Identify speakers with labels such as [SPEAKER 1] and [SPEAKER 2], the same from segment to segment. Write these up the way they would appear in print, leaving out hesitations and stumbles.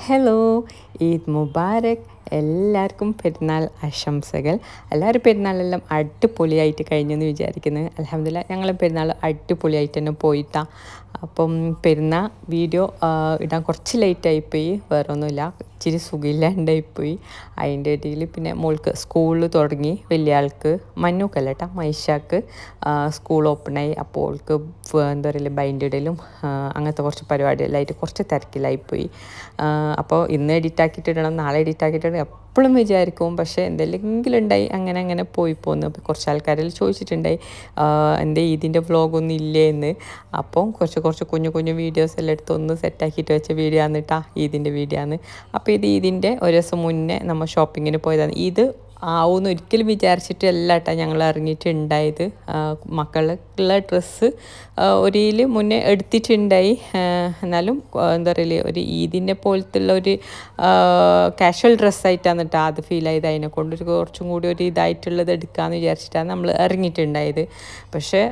[SPEAKER 1] Hello, Eid മുബാരക്. എല്ലാവർക്കും പെരുന്നാൾ ആശംസകൾ. എല്ലാവരും പെരുന്നാളെല്ലാം അടിപൊളിയായിട്ട് കഴിഞ്ഞെന്ന് വിചാരിക്കുന്നത്. അൽഹംദുലില്ലാ ഞങ്ങൾ പെരുന്നാൾ അടിപൊളിയായിട്ട് തന്നെ പോയിട്ടാണ്. അപ്പം പെരുന്നാൾ വീഡിയോ ഇടാൻ കുറച്ച് ലേറ്റായിപ്പോയി, വേറെ ഒന്നുമില്ല, ഇച്ചിരി സുഖമില്ലാണ്ടായിപ്പോയി. അതിൻ്റെ ഇടയിൽ പിന്നെ മോൾക്ക് സ്കൂളിൽ തുടങ്ങി, വലിയ ആൾക്ക് മന്നൂക്കല്ല കേട്ടോ, മൈഷാക്ക് സ്കൂൾ ഓപ്പണായി. അപ്പോൾ അവൾക്ക് എന്താ പറയുക ബൈൻഡിടലും അങ്ങനത്തെ കുറച്ച് പരിപാടിയെല്ലാം ആയിട്ട് കുറച്ച് തിരക്കിലായിപ്പോയി. അപ്പോൾ ഇന്ന് എഡിറ്റാക്കിയിട്ടിടണം, നാളെ എഡിറ്റാക്കിയിട്ടിടണം എപ്പോഴും വിചാരിക്കും. പക്ഷേ എന്തെങ്കിലും ഉണ്ടായി അങ്ങനെ പോയി പോകുന്നു. അപ്പോൾ കുറച്ച് ആൾക്കാരെല്ലാം ചോദിച്ചിട്ടുണ്ടായി എൻ്റെ ഇതിൻ്റെ വ്ളോഗൊന്നും ഇല്ലേ എന്ന്. അപ്പം കുറച്ച് കുഞ്ഞു വീഡിയോസ് എല്ലാം എടുത്ത് ഒന്ന് സെറ്റാക്കിയിട്ട് വെച്ച വീഡിയോ ആണ് കേട്ടോ, ഇതിൻ്റെ വീഡിയോ ആണ്. അപ്പോൾ ഇത് ഇതിൻ്റെ ഒരു ദിവസം മുന്നേ നമ്മൾ ഷോപ്പിങ്ങിന് പോയതാണ്. ഇത് ആവുമെന്ന് ഒരിക്കലും വിചാരിച്ചിട്ടല്ല കേട്ടോ ഞങ്ങൾ ഇറങ്ങിയിട്ടുണ്ടായത്. മക്കളുള്ള ഡ്രസ്സ് ഒരിയിൽ മുന്നേ എടുത്തിട്ടുണ്ടായി. എന്നാലും എന്താ പറയുക, ഒരു ഈദിൻ്റെ പോലത്തുള്ള ഒരു കാഷ്വൽ ഡ്രസ്സായിട്ടാണ് കേട്ടോ അത് ഫീൽ ചെയ്ത്. അതിനെ കൊണ്ടൊരു കുറച്ചും കൂടി ഒരു ഇതായിട്ടുള്ളത് എടുക്കാമെന്ന് വിചാരിച്ചിട്ടാണ് നമ്മൾ ഇറങ്ങിയിട്ടുണ്ടായത്. പക്ഷേ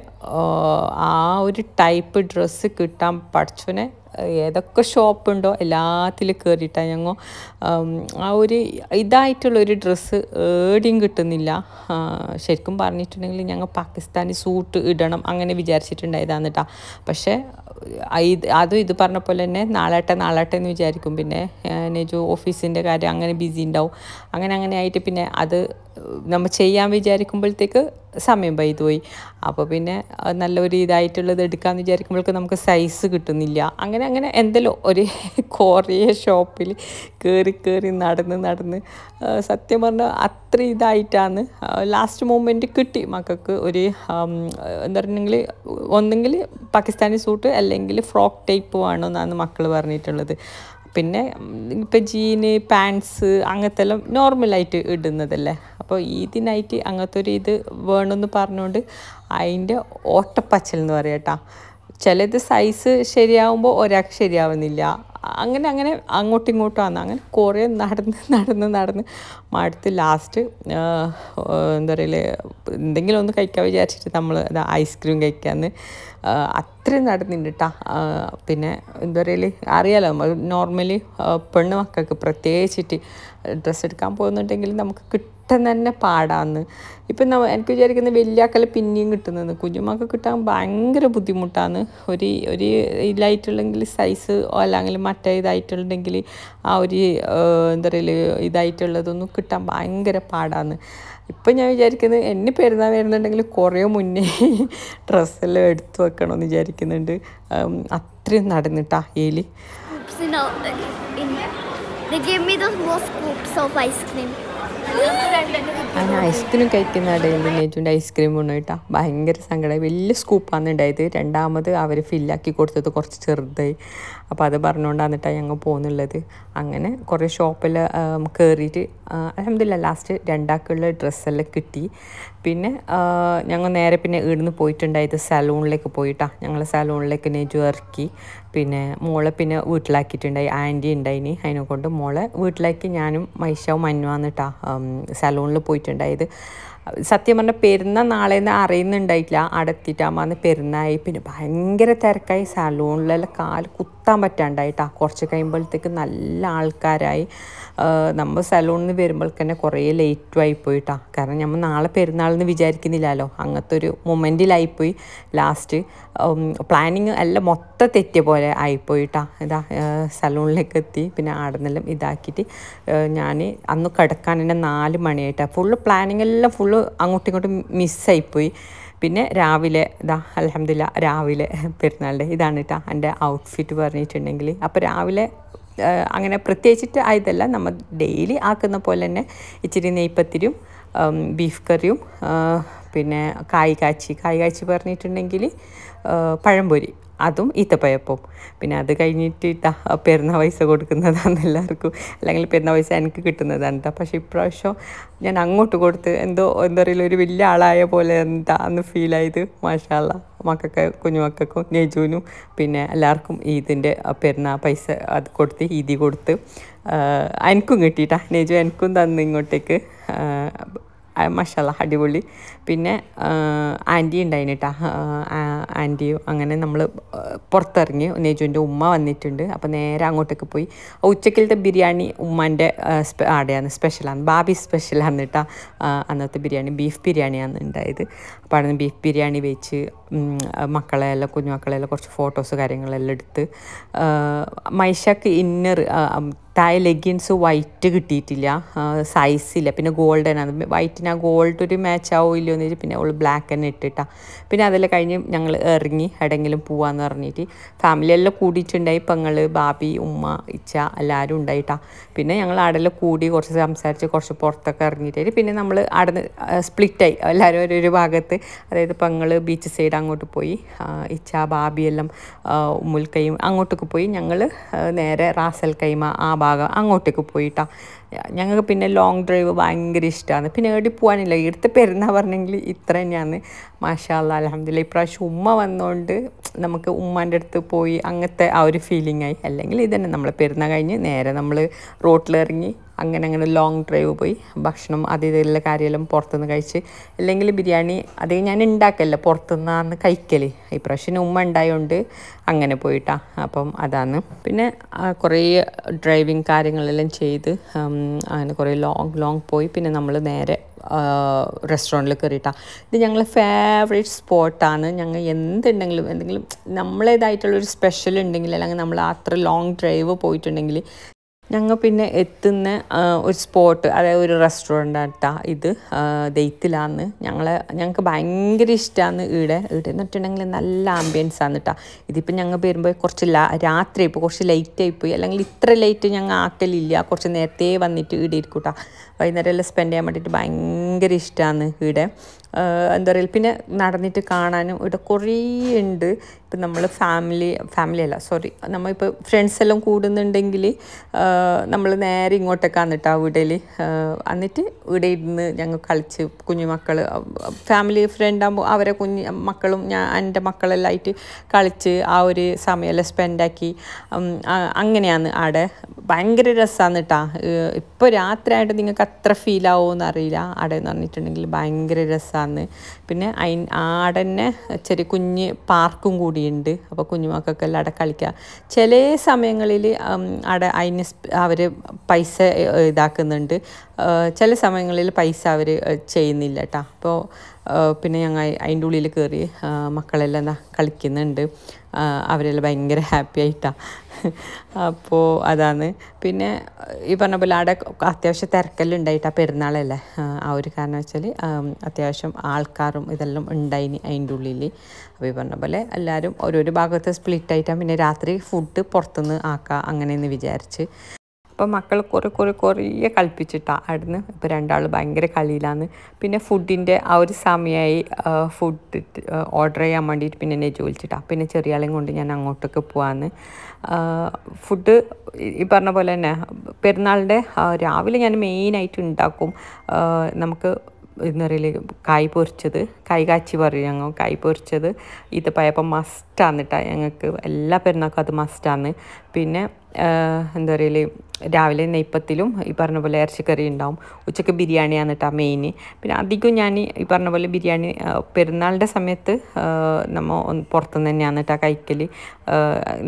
[SPEAKER 1] ആ ഒരു ടൈപ്പ് ഡ്രസ്സ് കിട്ടാൻ പഠിച്ചോനെ ഏതൊക്കെ ഷോപ്പുണ്ടോ എല്ലാത്തിലും കയറിയിട്ടാണ് ഞങ്ങൾ ആ ഒരു ഇതായിട്ടുള്ളൊരു ഡ്രസ്സ് ഏടിയും കിട്ടുന്നില്ല. ശരിക്കും പറഞ്ഞിട്ടുണ്ടെങ്കിൽ ഞങ്ങൾ പാകിസ്ഥാനി സൂട്ട് ഇടണം അങ്ങനെ വിചാരിച്ചിട്ടുണ്ടായതാണ് കേട്ടോ. പക്ഷേ ഇത് പറഞ്ഞ പോലെ തന്നെ നാളാട്ടെ എന്ന് വിചാരിക്കും. പിന്നെ നെജു ഓഫീസിൻ്റെ കാര്യം അങ്ങനെ ബിസി ഉണ്ടാവും. അങ്ങനെ ആയിട്ട് പിന്നെ അത് നമ്മൾ ചെയ്യാൻ വിചാരിക്കുമ്പോഴത്തേക്ക് സമയം പോയി. അപ്പോൾ പിന്നെ നല്ലൊരു ഇതായിട്ടുള്ളത് എടുക്കാമെന്ന് വിചാരിക്കുമ്പോഴേക്ക് നമുക്ക് സൈസ് കിട്ടുന്നില്ല. അങ്ങനെ എന്തെല്ലോ ഒരു കുറേ ഷോപ്പിൽ കയറി നടന്ന് സത്യം പറഞ്ഞാൽ അത്ര ഇതായിട്ടാണ് ലാസ്റ്റ് മൊമെൻറ്റ് കിട്ടി മക്കൾക്ക്. ഒരു എന്താ പറഞ്ഞെങ്കിൽ ഒന്നെങ്കിൽ പാകിസ്ഥാനി സൂട്ട് അല്ലെങ്കിൽ ഫ്രോക്ക് ടൈപ്പ് വേണമെന്നാണ് മക്കൾ പറഞ്ഞിട്ടുള്ളത്. പിന്നെ ഇപ്പം ജീന് പാൻസ് അങ്ങനത്തെ എല്ലാം നോർമലായിട്ട് ഇടുന്നതല്ലേ. അപ്പോൾ ഇതിനായിട്ട് അങ്ങനത്തെ ഒരു ഇത് വേണമെന്ന് പറഞ്ഞുകൊണ്ട് അതിൻ്റെ ഓട്ടപ്പച്ചൽ എന്ന് പറയാം കേട്ടോ. ചിലത് സൈസ് ശരിയാവുമ്പോൾ ഒരാൾക്ക് ശരിയാവുന്നില്ല. അങ്ങനെ അങ്ങോട്ടും ഇങ്ങോട്ടുമാണ്. അങ്ങനെ കുറേ നടന്ന് മടുത്ത് ലാസ്റ്റ് എന്താ പറയല് എന്തെങ്കിലും ഒന്ന് കഴിക്കാൻ വിചാരിച്ചിട്ട് നമ്മൾ ഐസ്ക്രീം കഴിക്കാമെന്ന് അത്രയും നടന്നിട്ടുണ്ട് കേട്ടോ. പിന്നെ എന്താ പറയല് അറിയാലോ, നമ്മൾ നോർമലി പെണ്ണ് മക്കൾക്ക് പ്രത്യേകിച്ചിട്ട് ഡ്രസ്സ് എടുക്കാൻ പോകുന്നുണ്ടെങ്കിൽ നമുക്ക് കിട്ടുന്ന തന്നെ പാടാന്ന്. ഇപ്പം എനിക്ക് വിചാരിക്കുന്നത് വലിയ ആക്കല് പിന്നെയും കിട്ടുന്നത്, കുഞ്ഞുമക്കൾ കിട്ടാൻ ഭയങ്കര ബുദ്ധിമുട്ടാണ്. ഒരു ഇതായിട്ടുള്ളെങ്കിൽ സൈസ് അല്ലെങ്കിൽ മറ്റേ ഇതായിട്ടുണ്ടെങ്കിൽ ആ ഒരു എന്താ പറയുക ഇതായിട്ടുള്ളതൊന്നും കിട്ടാൻ ഭയങ്കര പാടാണ്. ഇപ്പം ഞാൻ വിചാരിക്കുന്നത് എന്നെ പെരുന്നാൾ വരുന്നുണ്ടെങ്കിൽ കുറേ മുന്നേ ഡ്രസ്സെല്ലാം എടുത്തു വെക്കണമെന്ന് വിചാരിക്കുന്നുണ്ട്. അത്രയും നടന്നിട്ടാ ഏലി. അങ്ങനെ ഐസ്ക്രീം കഴിക്കുന്ന ഇടയിൽ നെജുൻ്റെ ഐസ്ക്രീം കൊണ്ടു കേട്ടോ ഭയങ്കര സങ്കടമായി. വലിയ സ്കൂപ്പാണ് ഉണ്ടായത്. രണ്ടാമത് അവർ ഫില്ലാക്കി കൊടുത്തത് കുറച്ച് ചെറുതായി. അപ്പോൾ അത് പറഞ്ഞുകൊണ്ടാണ് കേട്ടോ ഞങ്ങൾ പോകുന്നുള്ളത്. അങ്ങനെ കുറേ ഷോപ്പെല്ലാം കയറിയിട്ട് അൽഹംദുലില്ലാ ലാസ്റ്റ് രണ്ടാൾക്കുള്ള ഡ്രസ്സെല്ലാം കിട്ടി. പിന്നെ ഞങ്ങൾ നേരെ പിന്നെ ഇവിടുന്ന് പോയിട്ടുണ്ടായത് സലൂണിലേക്ക് പോയിട്ടാ. ഞങ്ങൾ സലൂണിലേക്ക് നെജു ഇറക്കി. പിന്നെ മോളെ പിന്നെ വീട്ടിലാക്കിയിട്ടുണ്ടായി, ആൻറ്റി ഉണ്ടായിനി. അതിനെ കൊണ്ട് മോളെ വീട്ടിലാക്കി ഞാനും മൈഷാവും മന്നുവാന്ന് കേട്ടോ സലൂണിൽ പോയിട്ടുണ്ടായത്. സത്യം പറഞ്ഞാൽ പെരുന്നാൾ നാളെന്ന് അറിയുന്നുണ്ടായിട്ടില്ല. അടത്തിട്ടാകുമ്പോൾ പെരുന്നായി. പിന്നെ ഭയങ്കര തിരക്കായി. സലൂണിലെല്ലാം കാല് കുത്താൻ പറ്റാണ്ടായിട്ടാ. കുറച്ച് കഴിയുമ്പോഴത്തേക്ക് നല്ല ആൾക്കാരായി. നമ്മൾ സലൂണിൽ നിന്ന് വരുമ്പോഴേക്ക് തന്നെ കുറേ ലേറ്റും ആയിപ്പോയിട്ടാ. കാരണം നമ്മൾ നാളെ പെരുന്നാളെന്ന് വിചാരിക്കുന്നില്ലല്ലോ. അങ്ങനത്തെ ഒരു മൊമെൻറ്റിലായിപ്പോയി. ലാസ്റ്റ് പ്ലാനിങ് എല്ലാം മൊത്തം തെറ്റിയ പോലെ ആയിപ്പോയിട്ടാ. ഇതാ സലൂണിലേക്ക് എത്തി. പിന്നെ ആടുന്നെല്ലാം ഇതാക്കിയിട്ട് ഞാൻ അന്ന് കിടക്കാൻ തന്നെ 4 മണിയായിട്ടാണ്. ഫുള്ള് പ്ലാനിങ് എല്ലാം ഫുള്ള് അങ്ങോട്ടും ഇങ്ങോട്ടും മിസ്സായിപ്പോയി. പിന്നെ രാവിലെ അൽഹംദുലില്ലാ രാവിലെ പെരുന്നാളിൻ്റെ ഇതാണ് കേട്ടോ എൻ്റെ ഔട്ട്ഫിറ്റ് പറഞ്ഞിട്ടുണ്ടെങ്കിൽ. അപ്പോൾ രാവിലെ അങ്ങനെ പ്രത്യേകിച്ചിട്ട് ആയതല്ല, നമ്മൾ ഡെയിലി ആക്കുന്ന പോലെ തന്നെ ഇച്ചിരി നെയ്പ്പത്തിരിയും ബീഫ് കറിയും പിന്നെ കായ് കാച്ചി പറഞ്ഞിട്ടുണ്ടെങ്കിൽ പഴംപൊരി, അതും ഈത്തപ്പഴപ്പവും. പിന്നെ അത് കഴിഞ്ഞിട്ട് പെരുന്നാൾ പൈസ കൊടുക്കുന്നതാണ് എല്ലാവർക്കും, അല്ലെങ്കിൽ പെരുന്നാൾ പൈസ എനിക്ക് കിട്ടുന്നതാണ് കേട്ടോ. പക്ഷേ ഇപ്രാവശ്യം ഞാൻ അങ്ങോട്ട് കൊടുത്ത് എന്താ പറയുക ഒരു വലിയ ആളായ പോലെ എന്താന്ന് ഫീലായത്. മാഷാ അല്ലാ മക്കൾക്ക് കുഞ്ഞുമക്കൾക്കും നെജുവിനും പിന്നെ എല്ലാവർക്കും ഈദിൻ്റെ പെരുന്നാൾ പൈസ അത് കൊടുത്ത് ഈദി കൊടുത്ത് എനിക്കും കിട്ടിയിട്ടാ. നെജു എനിക്കും തന്നു ഇങ്ങോട്ടേക്ക്. മാഷാഅല്ലാ അടിപൊളി. പിന്നെ ആൻറ്റി ഉണ്ടായിന് കേട്ടോ, ആൻറ്റിയും അങ്ങനെ നമ്മൾ പുറത്തിറങ്ങി. നെജുവിൻ്റെ ഉമ്മ വന്നിട്ടുണ്ട്. അപ്പോൾ നേരെ അങ്ങോട്ടേക്ക് പോയി. ഉച്ചക്കലത്തെ ബിരിയാണി ഉമ്മാൻ്റെ ആടെയാണ്, സ്പെഷ്യലാണ്, ബാബി സ്പെഷ്യലാണ് കേട്ടോ. അന്നത്തെ ബിരിയാണി ബീഫ് ബിരിയാണിയാണ് ഉണ്ടായത്. അപ്പോൾ അവിടെ നിന്ന് ബീഫ് ബിരിയാണി വെച്ച് മക്കളെല്ലാം കുഞ്ഞുമക്കളെല്ലാം കുറച്ച് ഫോട്ടോസ് കാര്യങ്ങളെല്ലാം എടുത്ത്. മൈഷക്ക് ഇന്നർ താഴെ ലെഗിൻസ് വൈറ്റ് കിട്ടിയിട്ടില്ല, സൈസില്ല. പിന്നെ ഗോൾഡൻ ആണ്, വൈറ്റിന് ആ ഗോൾഡ് ഒരു മാച്ച് ആവില്ലോ എന്ന് വെച്ചാൽ പിന്നെ അവൾ ബ്ലാക്ക് തന്നെ ഇട്ടിട്ടാ. പിന്നെ അതെല്ലാം കഴിഞ്ഞ് ഞങ്ങൾ ഇറങ്ങി എവിടെയെങ്കിലും പോവാന്ന് പറഞ്ഞിട്ട് ഫാമിലി എല്ലാം കൂടിയിട്ടുണ്ടായി. പെങ്ങൾ, ബാബി, ഉമ്മ, ഇച്ച എല്ലാവരും ഉണ്ടായിട്ടാ. പിന്നെ ഞങ്ങൾ അവിടെല്ലാം കൂടി കുറച്ച് സംസാരിച്ച് കുറച്ച് പുറത്തൊക്കെ ഇറങ്ങിയിട്ട് പിന്നെ നമ്മൾ അവിടെ നിന്ന് സ്പ്ലിറ്റായി, എല്ലാവരും ഒരു ഭാഗത്ത്. അതായത് പെങ്ങൾ ബീച്ച് സൈഡ് അങ്ങോട്ട് പോയി, ഇച്ച ബാബിയെല്ലാം ഉമ്മുൽക്കയും അങ്ങോട്ടേക്ക് പോയി. ഞങ്ങൾ നേരെ റാസൽ കൈമ ആ ഭാഗം അങ്ങോട്ടേക്ക് പോയിട്ടാ. ഞങ്ങൾക്ക് പിന്നെ ലോങ് ഡ്രൈവ് ഭയങ്കര ഇഷ്ടമാണ്. പിന്നെ എവിടെ പോകാനില്ല, ഇവിടുത്തെ പെരുന്നാൾ പറഞ്ഞെങ്കിൽ ഇത്ര തന്നെയാണ്. മാഷാഅല്ലാ അൽഹംദുലില്ലാ ഇപ്രാവശ്യം ഉമ്മ വന്നുകൊണ്ട് നമുക്ക് ഉമ്മാൻ്റെ അടുത്ത് പോയി അങ്ങനത്തെ ആ ഒരു ഫീലിംഗ് ആയി. അല്ലെങ്കിൽ ഇതന്നെ നമ്മൾ പെരുന്നാൾ കഴിഞ്ഞ് നേരെ നമ്മൾ റോട്ടിലിറങ്ങി അങ്ങനെ ലോങ് ഡ്രൈവ് പോയി ഭക്ഷണം അത് ഇതെല്ലാം കാര്യമെല്ലാം പുറത്തുനിന്ന് കഴിച്ച്. അല്ലെങ്കിൽ ബിരിയാണി അത് ഞാൻ ഉണ്ടാക്കല്ല, പുറത്തുനിന്നാണ് കഴിക്കൽ. ഇപ്രാവശ്യം ഉമ്മ ഉണ്ടായതുകൊണ്ട് അങ്ങനെ പോയിട്ടാ. അപ്പം അതാണ്. പിന്നെ കുറേ ഡ്രൈവിങ് കാര്യങ്ങളെല്ലാം ചെയ്ത് അങ്ങനെ കുറേ ലോങ് പോയി. പിന്നെ നമ്മൾ നേരെ റെസ്റ്റോറൻറ്റിൽ കയറിയിട്ടാണ്. ഇത് ഞങ്ങൾ ഫേവറേറ്റ് സ്പോട്ടാണ്. ഞങ്ങൾ എന്തെങ്കിലും നമ്മളേതായിട്ടുള്ളൊരു സ്പെഷ്യൽ ഉണ്ടെങ്കിൽ അല്ലെങ്കിൽ നമ്മൾ അത്ര ലോങ് ഡ്രൈവ് പോയിട്ടുണ്ടെങ്കിൽ ഞങ്ങൾ പിന്നെ എത്തുന്ന ഒരു സ്പോട്ട്, അതായത് ഒരു റെസ്റ്റോറൻ്റ് ആട്ടാ ഇത്. ദെയ്ത്തിലാന്ന് ഞങ്ങൾക്ക് ഭയങ്കര ഇഷ്ടമാണ്. ഇവിടെ എന്ന് വെച്ചിട്ടുണ്ടെങ്കിൽ നല്ല ആംബിയൻസ് ആണ് കേട്ടോ. ഇതിപ്പോൾ ഞങ്ങൾ വരുമ്പോൾ കുറച്ച് രാത്രി ആയിപ്പോയി, കുറച്ച് ലേറ്റ് ആയിപ്പോയി. അല്ലെങ്കിൽ ഇത്ര ലേറ്റ് ഞങ്ങൾ ആക്കലില്ല, കുറച്ച് നേരത്തെ വന്നിട്ട് ഇവിടെ ഇരിക്കും കേട്ടോ. വൈകുന്നേരം എല്ലാം സ്പെൻഡ് ചെയ്യാൻ വേണ്ടിയിട്ട് ഭയങ്കര ഇഷ്ടമാണ് ഇവിടെ. എന്താ പറയുക, പിന്നെ നടന്നിട്ട് കാണാനും ഇവിടെ കുറേ ഉണ്ട്. ഇപ്പം നമ്മൾ നമ്മളിപ്പോൾ ഫ്രണ്ട്സ് എല്ലാം കൂടുന്നുണ്ടെങ്കിൽ നമ്മൾ നേരെ ഇങ്ങോട്ടേക്കാണ് കേട്ടോ വീട്ടിൽ. എന്നിട്ട് ഇവിടെ ഇരുന്ന് ഞങ്ങൾ കളിച്ച് കുഞ്ഞുമക്കൾ ഫാമിലി ഫ്രണ്ട് ആകുമ്പോൾ അവരെ മക്കളും എൻ്റെ മക്കളെല്ലാം ആയിട്ട് കളിച്ച് ആ ഒരു സമയമെല്ലാം സ്പെൻഡാക്കി. അങ്ങനെയാണ് അവിടെ. ഭയങ്കര രസമാണ് കേട്ടോ. ഇപ്പോൾ രാത്രിയായിട്ട് നിങ്ങൾക്ക് അത്ര ഫീൽ ആവുമെന്ന് അറിയില്ല. അവിടെ എന്ന് പറഞ്ഞിട്ടുണ്ടെങ്കിൽ ഭയങ്കര രസമാണ്. പിന്നെ ആടെ തന്നെ ചെറിയ കുഞ്ഞ് പാർക്കും കൂടിയുണ്ട്. അപ്പോൾ കുഞ്ഞുമക്കൾക്കെല്ലാം അവിടെ കളിക്കുക. ചില സമയങ്ങളിൽ അവിടെ അതിന് അവർ പൈസ ഇതാക്കുന്നുണ്ട്, ചില സമയങ്ങളിൽ പൈസ അവർ ചെയ്യുന്നില്ല കേട്ടോ. അപ്പോൾ പിന്നെ ഞങ്ങൾ അതിൻ്റെ ഉള്ളിൽ കയറി മക്കളെല്ലാം എന്താ കളിക്കുന്നുണ്ട്. അവരെല്ലാം ഭയങ്കര ഹാപ്പി ആയിട്ടാണ്. അപ്പോൾ അതാണ്. പിന്നെ ഈ പറഞ്ഞ പോലെ അവിടെ അത്യാവശ്യം തിരക്കെല്ലാം ഉണ്ടായിട്ടാ, പെരുന്നാളല്ലേ. ആ ഒരു കാരണം വെച്ചാൽ അത്യാവശ്യം ആൾക്കാരും ഇതെല്ലാം ഉണ്ടായിന് അതിൻ്റെ ഉള്ളിൽ. അപ്പോൾ ഈ പറഞ്ഞ പോലെ എല്ലാവരും ഓരോരോ ഭാഗത്ത് സ്പ്ലിറ്റായിട്ടാണ്. പിന്നെ രാത്രി ഫുഡ് പുറത്തുനിന്ന് ആക്കാം അങ്ങനെയെന്ന് വിചാരിച്ച്. അപ്പോൾ മക്കൾ കുറേ കളിപ്പിച്ചിട്ടാണ് അവിടുന്ന്. ഇപ്പോൾ രണ്ടാൾ ഭയങ്കര കളിയിലാണ്. പിന്നെ ഫുഡിൻ്റെ ആ ഒരു സമയമായി ഫുഡ് ഓർഡർ ചെയ്യാൻ വേണ്ടിയിട്ട് പിന്നെ എന്നെ ചോദിച്ചിട്ടാണ്. പിന്നെ ചെറിയ ആളെയും കൊണ്ട് ഞാൻ അങ്ങോട്ടൊക്കെ പോകാമെന്ന്. ഫുഡ് ഈ പറഞ്ഞ പോലെ തന്നെ പെരുന്നാളിൻ്റെ രാവിലെ ഞാൻ മെയിനായിട്ട് ഉണ്ടാക്കും. നമുക്ക് എന്ന് പറയല് കായ് പൊരിച്ചത്, കായ് കാച്ചി പറയും ഞങ്ങൾ. കായ് പൊരിച്ചത് ഈത്തപ്പഴപ്പം മസ്റ്റാണ് കേട്ടോ ഞങ്ങൾക്ക്. എല്ലാ പെരുന്നാൾക്കും അത് മസ്റ്റാണ്. പിന്നെ എന്താ പറയല് രാവിലെ നെയ്പ്പത്തിലും ഈ പറഞ്ഞ പോലെ ഇറച്ചിക്കറി ഉണ്ടാവും. ഉച്ചയ്ക്ക് ബിരിയാണിയാണ് കേട്ടോ മെയിൻ. പിന്നെ അധികം ഞാൻ ഈ പറഞ്ഞ പോലെ ബിരിയാണി പെരുന്നാളിൻ്റെ സമയത്ത് നമ്മൾ പുറത്തുനിന്ന് തന്നെയാണ് കേട്ടോ കഴിക്കൽ.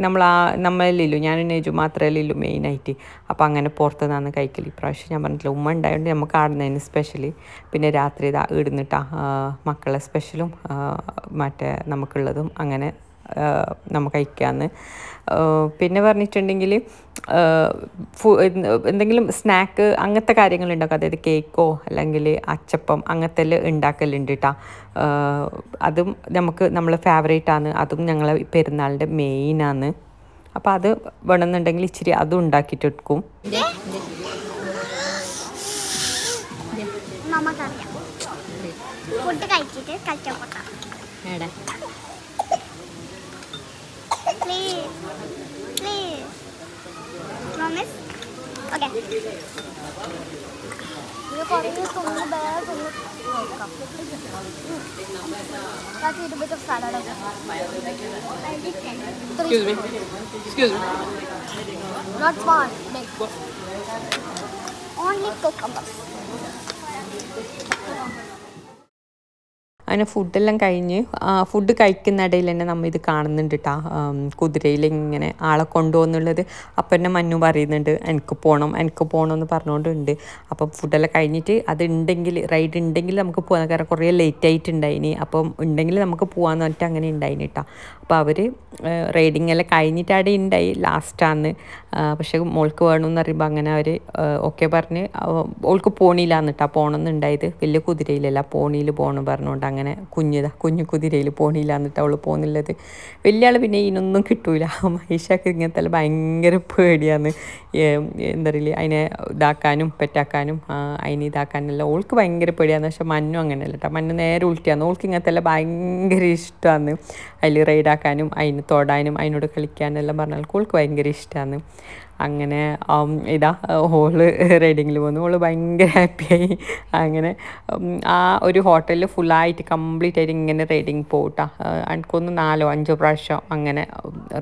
[SPEAKER 1] നമ്മളല്ലല്ലോ, ഞാൻ നെജു മാത്രമല്ലല്ലോ മെയിനായിട്ട്. അപ്പോൾ അങ്ങനെ പുറത്തുനിന്നാണ് കഴിക്കൽ. ഇപ്രാവശ്യം ഞാൻ പറഞ്ഞിട്ടില്ല, ഉമ്മ ഉണ്ടായതുകൊണ്ട് നമുക്ക് ആടുന്നതിന് സ്പെഷ്യലി. പിന്നെ രാത്രി ഇതാ ഇടുന്നിട്ടാ മക്കളെ സ്പെഷ്യലും മറ്റേ നമുക്കുള്ളതും അങ്ങനെ നമുക്ക് കഴിക്കാമെന്ന്. പിന്നെ പറഞ്ഞിട്ടുണ്ടെങ്കിൽ എന്തെങ്കിലും സ്നാക്ക് അങ്ങനത്തെ കാര്യങ്ങൾ ഉണ്ടാക്കും. അതായത് കേക്കോ അല്ലെങ്കിൽ അച്ചപ്പം അങ്ങനത്തെ എല്ലാം ഉണ്ടാക്കലുണ്ട് കേട്ടോ. അതും നമ്മൾ ഫേവറേറ്റാണ്. അതും ഞങ്ങളെ പെരുന്നാളിൻ്റെ മെയിനാണ്. അപ്പോൾ അത് വേണമെന്നുണ്ടെങ്കിൽ ഇച്ചിരി അതും ഉണ്ടാക്കിയിട്ടെടുക്കും.
[SPEAKER 2] ഫുഡ് കഴിച്ചിട്ട് കളിക്കാൻ പോകാം. Please. Promise? Okay. You got to come to bed and let's eat a bit of salad.
[SPEAKER 3] Excuse me.
[SPEAKER 2] Not small, big. Only cucumbers.
[SPEAKER 1] അങ്ങനെ ഫുഡെല്ലാം കഴിഞ്ഞ് ഫുഡ് കഴിക്കുന്ന ഇടയിൽ തന്നെ നമ്മൾ ഇത് കാണുന്നുണ്ട് കേട്ടോ, കുതിരയിൽ ഇങ്ങനെ ആളെ കൊണ്ടുപോകുന്നുള്ളത്. അപ്പം തന്നെ മഞ്ഞു പറയുന്നുണ്ട് എനിക്ക് പോകണം എന്ന് പറഞ്ഞുകൊണ്ടുണ്ട്. അപ്പം ഫുഡെല്ലാം കഴിഞ്ഞിട്ട് അത് ഉണ്ടെങ്കിൽ റൈഡ് ഉണ്ടെങ്കിൽ നമുക്ക് പോകാൻ, കാരണം കുറേ ലേറ്റ് ആയിട്ടുണ്ടായിനി. അപ്പം ഉണ്ടെങ്കിൽ നമുക്ക് പോകാമെന്ന് പറഞ്ഞിട്ട് അങ്ങനെ ഉണ്ടായിന് കേട്ടോ. അപ്പോൾ അവർ റൈഡിങ് എല്ലാം കഴിഞ്ഞിട്ട് അവിടെ ഉണ്ടായി ലാസ്റ്റാന്ന്. പക്ഷേ മോൾക്ക് വേണമെന്ന് പറയുമ്പോൾ അങ്ങനെ അവർ ഓക്കെ പറഞ്ഞ് ഓൾക്ക് പോണിയില്ല എന്നിട്ടാ പോകണമെന്നുണ്ടായത്. വലിയ കുതിരയിലല്ല പോണിയിൽ പോകണം പറഞ്ഞുകൊണ്ട് അങ്ങനെ കുഞ്ഞു കുതിരയിൽ പോണിയില്ല എന്നിട്ട് അവൾ പോകുന്നുള്ളത്. വലിയ ആൾ പിന്നെ ഇതിനൊന്നും കിട്ടൂല. മഹേഷക്ക് ഇങ്ങനത്തെ ഭയങ്കര പേടിയാണ്. എന്താ പറയുക, അതിനെ ഇതാക്കാനും പെറ്റാക്കാനും അതിന് ഇതാക്കാനെല്ലാം ഓൾക്ക് ഭയങ്കര പേടിയാണ്. പക്ഷെ മഞ്ഞു അങ്ങനെയല്ല കേട്ടോ, മഞ്ഞു നേരെ ഉൾട്ടിയാണ്. ഓൾക്ക് ഇങ്ങനത്തെ ഭയങ്കര ഇഷ്ടമാണ്. അതിൽ റൈഡാക്കാനും അതിന് തൊടാനും അതിനോട് കളിക്കാനെല്ലാം പറഞ്ഞാൽ ഓൾക്ക് ഭയങ്കര ഇഷ്ടമാണ്. അങ്ങനെ ഇതാ ഓള് റൈഡിങ്ങിൽ പോകുന്നു. ഓള് ഭയങ്കര ഹാപ്പിയായി. അങ്ങനെ ആ ഒരു ഹോട്ടലിൽ ഫുള്ളായിട്ട് കംപ്ലീറ്റ് ആയിട്ട് ഇങ്ങനെ റൈഡിങ് പോകട്ടാ. എനിക്കൊന്ന് 4-5 പ്രാവശ്യം അങ്ങനെ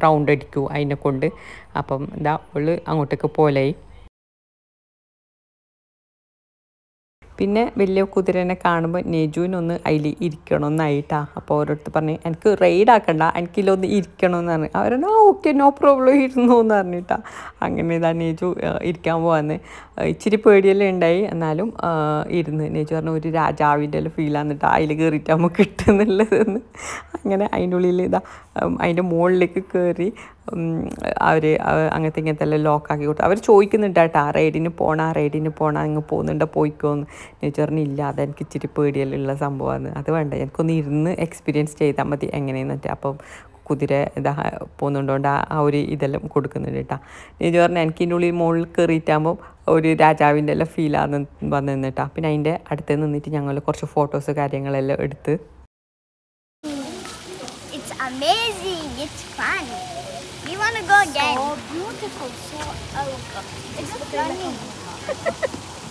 [SPEAKER 1] റൗണ്ട് അടിക്കൂ അതിനെ കൊണ്ട്. അപ്പം ഇതാ ഓള് അങ്ങോട്ടേക്ക് പോലായി. പിന്നെ വലിയ കുതിരനെ കാണുമ്പോൾ നെജുവിനൊന്ന് അതിൽ ഇരിക്കണമെന്നായിട്ടാ. അപ്പോൾ ഓരോരുത്തർ പറഞ്ഞ് എനിക്ക് റൈഡാക്കണ്ട, എനിക്കിലൊന്ന് ഇരിക്കണമെന്ന് പറഞ്ഞു. അവരെന്നാ ഓക്കെ നോ പ്രോബ്ലം ഇരുന്നു എന്ന് പറഞ്ഞിട്ടാ. അങ്ങനെ ഇതാ നെജു ഇരിക്കാൻ പോകാന്ന്. ഇച്ചിരി പേടിയെല്ലാം ഉണ്ടായി, എന്നാലും ഇരുന്ന്. നെജു പറഞ്ഞു ഒരു രാജാവിൻ്റെ എല്ലാം ഫീലാന്നിട്ടാ അതിൽ കയറിയിട്ട് നമുക്ക് കിട്ടുന്നുള്ളതെന്ന്. അങ്ങനെ അതിൻ്റെ ഉള്ളിൽ ഇതാ അതിൻ്റെ മുകളിലേക്ക് കയറി അവർ അങ്ങനത്തെ ഇങ്ങനത്തെ എല്ലാം ലോക്കാക്കി കൊടുത്തു. അവർ ചോദിക്കുന്നുണ്ട് കേട്ടോ റൈഡിന് പോകണം അങ്ങ് പോകുന്നുണ്ടോ പോയിക്കോന്ന്. നെച്ചറിന് ഇല്ല, അതെനിക്ക് ഇച്ചിരി പേടിയെല്ലാം ഉള്ള സംഭവമാണ്, അത് വേണ്ട എനിക്കൊന്ന് ഇരുന്ന് എക്സ്പീരിയൻസ് ചെയ്താൽ മതി എങ്ങനെയെന്നിട്ട്. അപ്പം കുതിര ഇതാ പോകുന്നുണ്ടോണ്ട് ആ ഒരു ഇതെല്ലാം കൊടുക്കുന്നുണ്ട് കേട്ടോ. നെജു പറഞ്ഞാൽ എനിക്ക് ഇതിൻ്റെ ഉള്ളിൽ മുകളിൽ കയറിയിട്ടാകുമ്പോൾ ഒരു രാജാവിൻ്റെ എല്ലാം ഫീലാന്ന് വന്നു നിന്നിട്ടാ. പിന്നെ അതിൻ്റെ അടുത്ത് നിന്നിട്ട് ഞങ്ങൾ കുറച്ച് ഫോട്ടോസ് കാര്യങ്ങളെല്ലാം എടുത്ത്.
[SPEAKER 2] It's amazing. It's fun. We want to go again. So beautiful. So it's funny.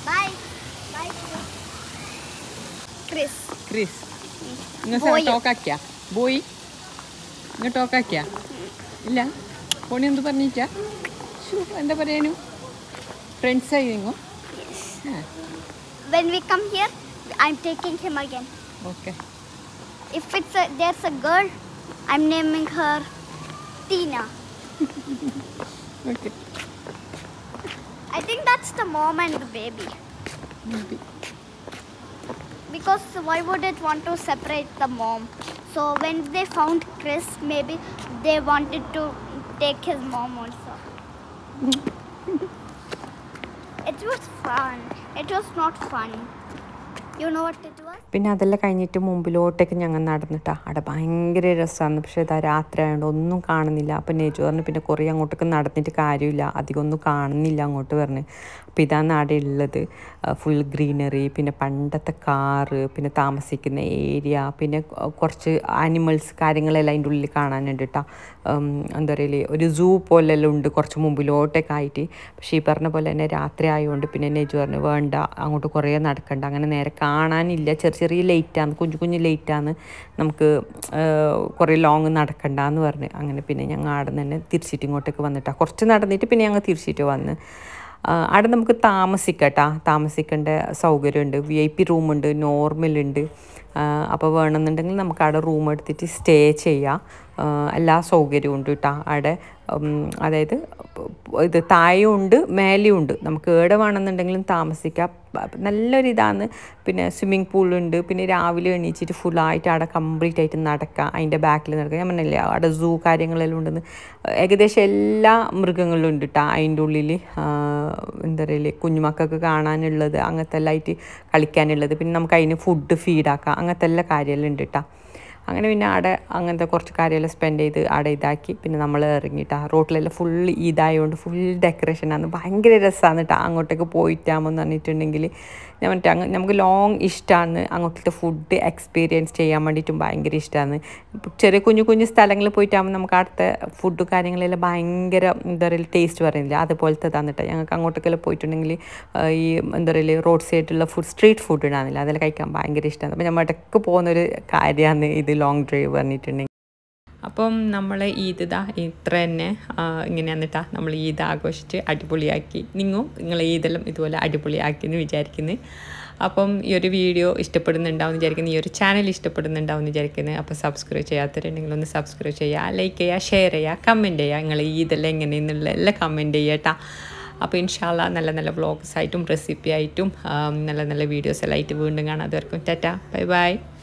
[SPEAKER 2] Bye. Bye. Chris.
[SPEAKER 1] നിങ്ങൾ ടോക്കാക്കിയാ പോയി നിങ്ങൾ ടോക്കാക്കിയാ ഇല്ല പോണി എന്ത് പറഞ്ഞിട്ടാ? എന്താ പറയാനു ഫ്രണ്ട്സായി നിങ്ങോ?
[SPEAKER 2] When we come here, I'm taking him again.
[SPEAKER 1] Okay.
[SPEAKER 2] If there's a girl, I'm naming her Tina.
[SPEAKER 1] Okay.
[SPEAKER 2] I think that's the mom and the baby.
[SPEAKER 1] Maybe.
[SPEAKER 2] Because why would it want to separate the mom? So when they found Chris, maybe they wanted to take his mom also. It was fun. It was not fun. You know what it was?
[SPEAKER 1] പിന്നെ അതെല്ലാം കഴിഞ്ഞിട്ട് മുമ്പിലോട്ടേക്ക് ഞങ്ങൾ നടന്നിട്ടാ. അവിടെ ഭയങ്കര രസമാണ്. പക്ഷേ ഇതാ രാത്രി ആയതുകൊണ്ട് ഒന്നും കാണുന്നില്ല. അപ്പം നെജു പറഞ്ഞു പിന്നെ കുറേ അങ്ങോട്ടേക്ക് നടന്നിട്ട് കാര്യമില്ല, അധികം ഒന്നും കാണുന്നില്ല അങ്ങോട്ട് പറഞ്ഞ്. അപ്പം ഇതാണ് അവിടെ ഉള്ളത്, ഫുൾ ഗ്രീനറി, പിന്നെ പണ്ടത്തെ കാറ്, പിന്നെ താമസിക്കുന്ന ഏരിയ, പിന്നെ കുറച്ച് ആനിമൽസ് കാര്യങ്ങളെല്ലാം അതിൻ്റെ ഉള്ളിൽ കാണാനുണ്ട് കേട്ടോ. എന്താ പറയുക ഒരു സൂ പോലെല്ലാം ഉണ്ട് കുറച്ച് മുമ്പിലോട്ടേക്കായിട്ട്. പക്ഷേ ഈ പറഞ്ഞ പോലെ തന്നെ രാത്രി ആയതുകൊണ്ട് പിന്നെ നെജു പറഞ്ഞു വേണ്ട അങ്ങോട്ട് കുറേ നടക്കണ്ട, അങ്ങനെ നേരെ കാണാനില്ല, ചെറിയ ലൈറ്റാണ്, കുഞ്ഞു ലൈറ്റാണ്, നമുക്ക് കുറേ ലോങ് നടക്കണ്ടെന്ന് പറഞ്ഞ്. അങ്ങനെ പിന്നെ ഞങ്ങൾ അവിടെ നിന്ന് തന്നെ തിരിച്ചിട്ട് ഇങ്ങോട്ടേക്ക് വന്നിട്ടാണ്. കുറച്ച് നടന്നിട്ട് പിന്നെ ഞങ്ങൾ തിരിച്ചിട്ട് വന്ന്. അവിടെ നമുക്ക് താമസിക്കേണ്ട സൗകര്യമുണ്ട്. VIP റൂമുണ്ട്, നോർമലുണ്ട്. അപ്പോൾ വേണമെന്നുണ്ടെങ്കിൽ നമുക്ക് അവിടെ റൂം എടുത്തിട്ട് സ്റ്റേ ചെയ്യാം. എല്ലാ സൗകര്യവും ഉണ്ട് കേട്ടോ അവിടെ. അതായത് ഇത് താഴെയും ഉണ്ട് മേലെയും ഉണ്ട്, നമുക്ക് എവിടെ വേണമെന്നുണ്ടെങ്കിലും താമസിക്കാം. നല്ലൊരിതാണ്. പിന്നെ സ്വിമ്മിങ് പൂളുണ്ട്. പിന്നെ രാവിലെ എണീച്ചിട്ട് ഫുള്ളായിട്ട് അവിടെ കംപ്ലീറ്റ് ആയിട്ട് നടക്കാം, അതിൻ്റെ ബാക്കിൽ നടക്കാം. ഞാൻ പറഞ്ഞില്ലേ അവിടെ സൂ കാര്യങ്ങളെല്ലാം ഉണ്ടെന്ന്. ഏകദേശം എല്ലാ മൃഗങ്ങളും ഉണ്ട് കേട്ടോ അതിൻ്റെ ഉള്ളിൽ. എന്താ പറയുക കുഞ്ഞുമക്കൾക്ക് കാണാനുള്ളത്, അങ്ങനത്തെ എല്ലാം ആയിട്ട് കളിക്കാനുള്ളത്, പിന്നെ നമുക്ക് അതിന് ഫുഡ് ഫീഡാക്കാം, അങ്ങനത്തെ എല്ലാ കാര്യമെല്ലാം ഉണ്ട് കേട്ടോ. അങ്ങനെ പിന്നെ അവിടെ അങ്ങനത്തെ കുറച്ച് കാര്യമെല്ലാം സ്പെൻഡ് ചെയ്ത് അവിടെ ഇതാക്കി പിന്നെ നമ്മൾ ഇറങ്ങിയിട്ടാണ്. റോട്ടിലെല്ലാം ഫുൾ ഇതായതുകൊണ്ട് ഫുൾ ഡെക്കറേഷനാണ്, ഭയങ്കര രസമാണ് കേട്ടോ. അങ്ങോട്ടേക്ക് പോയിട്ടാമെന്ന് പറഞ്ഞിട്ടുണ്ടെങ്കിൽ ഞാൻ മറ്റേ നമുക്ക് ലോങ് ഇഷ്ടമാണ്. അങ്ങോട്ടത്തെ ഫുഡ് എക്സ്പീരിയൻസ് ചെയ്യാൻ വേണ്ടിയിട്ടും ഭയങ്കര ഇഷ്ടമാണ്. ചെറിയ കുഞ്ഞു സ്ഥലങ്ങളിൽ പോയിട്ടാകുമ്പോൾ നമുക്ക് അവിടുത്തെ ഫുഡ് കാര്യങ്ങളെല്ലാം ഭയങ്കര എന്താ പറയുക ടേസ്റ്റ് പറയുന്നില്ല, അതുപോലത്തെ തന്നിട്ട് ഞങ്ങൾക്ക് അങ്ങോട്ടേക്കെല്ലാം പോയിട്ടുണ്ടെങ്കിൽ ഈ എന്താ പറയുക റോഡ് സൈഡിലുള്ള സ്ട്രീറ്റ് ഫുഡ് ഇടാന്നില്ല, അതെല്ലാം കഴിക്കാൻ ഭയങ്കര ഇഷ്ടമാണ്. അപ്പോൾ നമ്മൾ ഇടയ്ക്ക് പോകുന്നൊരു കാര്യമാണ് ഇത് ലോങ് ഡ്രൈവ് പറഞ്ഞിട്ടുണ്ടെങ്കിൽ. അപ്പം നമ്മൾ ഈദ് ഇത്ര തന്നെ ഇങ്ങനെയാണ് കേട്ടോ. നമ്മൾ ഈദ് ആഘോഷിച്ച് അടിപൊളിയാക്കി. നിങ്ങൾ ഈദെല്ലാം ഇതുപോലെ അടിപൊളിയാക്കി എന്ന് വിചാരിക്കുന്നു. അപ്പം ഈ ഒരു വീഡിയോ ഇഷ്ടപ്പെടുന്നുണ്ടാവും വിചാരിക്കുന്നു, ഈ ഒരു ചാനൽ ഇഷ്ടപ്പെടുന്നുണ്ടാവും വിചാരിക്കുന്നത്. അപ്പോൾ സബ്സ്ക്രൈബ് ചെയ്യാത്തവരുണ്ടെങ്കിൽ ഒന്ന് സബ്സ്ക്രൈബ് ചെയ്യുക, ലൈക്ക് ചെയ്യുക, ഷെയർ ചെയ്യുക, കമൻറ്റ് ചെയ്യുക. നിങ്ങൾ ഇതെല്ലാം എങ്ങനെയെന്നുള്ള എല്ലാം കമൻറ്റ് ചെയ്യട്ടാ. അപ്പോൾ ഇൻഷാല്ലാ നല്ല നല്ല വ്ളോഗ്സ് ആയിട്ടും റെസിപ്പി ആയിട്ടും നല്ല നല്ല വീഡിയോസ് എല്ലാം ആയിട്ട് വീണ്ടും കാണാം. അതുവരെക്കും ടാറ്റാ, ബൈ ബൈ.